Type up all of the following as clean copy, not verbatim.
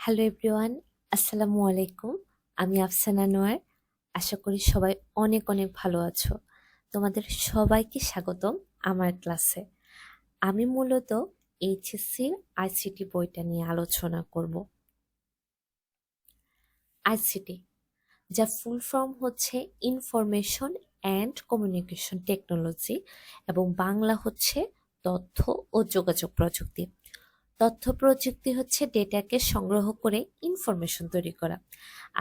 Hello everyone, আসসালামু আলাইকুম। আমি আফসানা নোয়ার। আশা করি সবাই অনেক অনেক ভালো আছো। তোমাদের সবাইকে স্বাগতম আমার ক্লাসে। আমি মূলত এইচএসসির আইসিটি বইটা নিয়ে আলোচনা করব। আইসিটি, যা ফুল ফর্ম হচ্ছে ইনফরমেশন অ্যান্ড কমিউনিকেশন টেকনোলজি এবং বাংলা হচ্ছে তথ্য ও যোগাযোগ প্রযুক্তি। তথ্য প্রযুক্তি হচ্ছে ডেটাকে সংগ্রহ করে ইনফরমেশন তৈরি করা,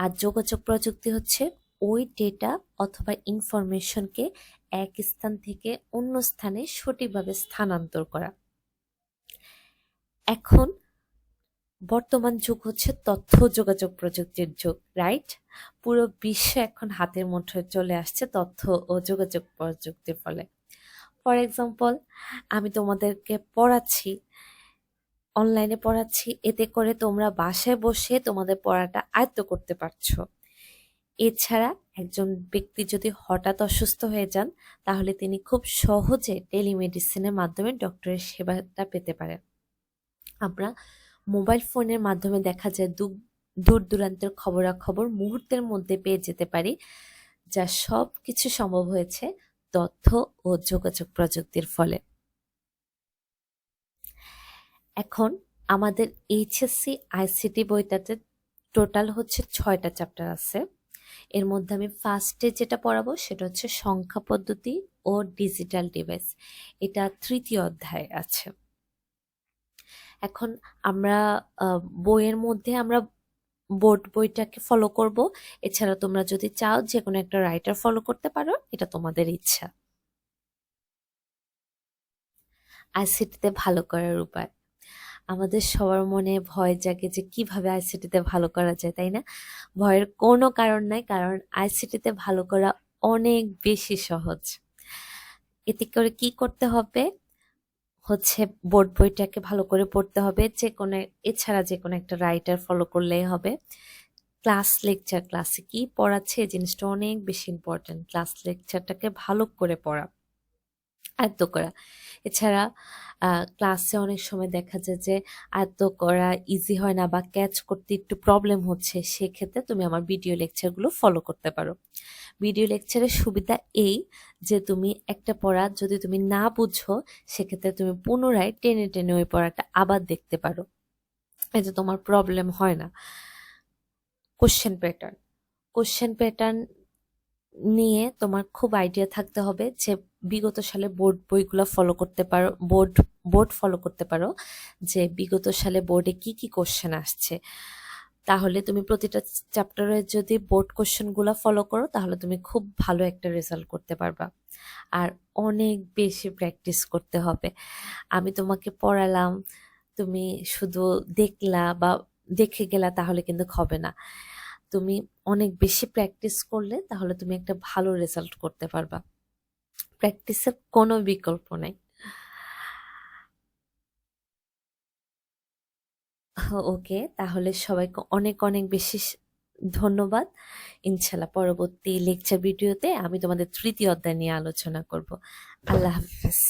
আর যোগাযোগ প্রযুক্তি হচ্ছে ওই ডেটা অথবা ইনফরমেশনকে এক স্থান থেকে অন্য স্থানে সঠিকভাবে স্থানান্তর করা। এখন বর্তমান যুগ হচ্ছে তথ্য যোগাযোগ প্রযুক্তির যুগ, রাইট? পুরো বিশ্ব এখন হাতের মুঠোয় চলে আসছে তথ্য ও যোগাযোগ প্রযুক্তির ফলে। ফর এক্সাম্পল, আমি তোমাদেরকে পড়াচ্ছি, অনলাইনে পড়াচ্ছি, এতে করে তোমরা বাসায় বসে তোমাদের পড়াটা আয়ত্ত করতে পারছো। এছাড়া একজন ব্যক্তি যদি হঠাৎ অসুস্থ হয়ে যান, তাহলে তিনি খুব সহজে টেলিমেডিসিনের মাধ্যমে ডক্টরের সেবাটা পেতে পারেন। আমরা মোবাইল ফোনের মাধ্যমে দেখা যায় দূর দূরান্তের খবরাখবর মুহূর্তের মধ্যে পেয়ে যেতে পারি, যা সব কিছু সম্ভব হয়েছে তথ্য ও যোগাযোগ প্রযুক্তির ফলে। এখন আমাদের এইচএসসি আইসিটি বইটাতে টোটাল হচ্ছে 6টা চ্যাপ্টার আছে। এর মধ্যে আমি ফার্স্টে যেটা পড়াবো সেটা হচ্ছে সংখ্যা পদ্ধতি ও ডিজিটাল ডিভাইস। এটা 3য় অধ্যায়ে আছে। এখন আমরা বইয়ের মধ্যে আমরা বোর্ড বইটাকে ফলো করব। এছাড়া তোমরা যদি চাও যে কোনো একটা রাইটার ফলো করতে পারো, এটা তোমাদের ইচ্ছা। আইসিটিতে ভালো করার উপায়। আমাদের সবার মনে ভয় জাগে যে কিভাবে আইসিটিতে ভালো করা যায়, তাই না? ভয়ের কোনো কারণ নাই, কারণ আইসিটিতে ভালো করা অনেক বেশি সহজ। এতে করে কি করতে হবে হচ্ছে বোর্ড বইটাকে ভালো করে পড়তে হবে, যে কোনো, এছাড়া যে কোনো একটা রাইটার ফলো করলেই হবে। ক্লাসে কি পড়াচ্ছে এই জিনিসটা অনেক বেশি ইম্পর্টেন্ট। ক্লাস লেকচারটাকে ভালো করে পড়া, আয়ত্ত করা। এছাড়া ক্লাসে অনেক সময় দেখা যায় যে আয়ত্ত করা ইজি হয় না বা ক্যাচ করতে একটু প্রবলেম হচ্ছে, সেক্ষেত্রে তুমি আমার ভিডিও লেকচারগুলো ফলো করতে পারো। ভিডিও লেকচারের সুবিধা এই যে তুমি একটা পড়া যদি তুমি না বুঝো, সেক্ষেত্রে তুমি পুনরায় টেনে টেনে ওই পড়াটা আবার দেখতে পারো, এতে তোমার প্রবলেম হয় না। কোশ্চেন প্যাটার্ন নিয়ে তোমার খুব আইডিয়া থাকতে হবে যে বিগত সালে বোর্ড বইগুলো ফলো করতে পারো, বোর্ড ফলো করতে পারো যে বিগত সালে বোর্ডে কি কি কোশ্চেন আসছে। তাহলে তুমি প্রতিটা চ্যাপ্টারে যদি বোর্ড কোশ্চেনগুলো ফলো করো, তাহলে তুমি খুব ভালো একটা রেজাল্ট করতে পারবা। আর অনেক বেশি প্র্যাকটিস করতে হবে। আমি তোমাকে পড়ালাম, তুমি শুধু দেখলা বা দেখে গেলা, তাহলে কিন্তু হবে না। তুমি অনেক বেশি প্র্যাকটিস করলে তাহলে তুমি একটা ভালো রেজাল্ট করতে পারবা। প্র্যাকটিসের কোনো বিকল্প নাই। ওকে, তাহলে সবাইকে অনেক অনেক বেশি ধন্যবাদ। ইনশাল্লাহ পরবর্তী লেকচার ভিডিওতে আমি তোমাদের 3য় অধ্যায় নিয়ে আলোচনা করব। আল্লাহ হাফিজ।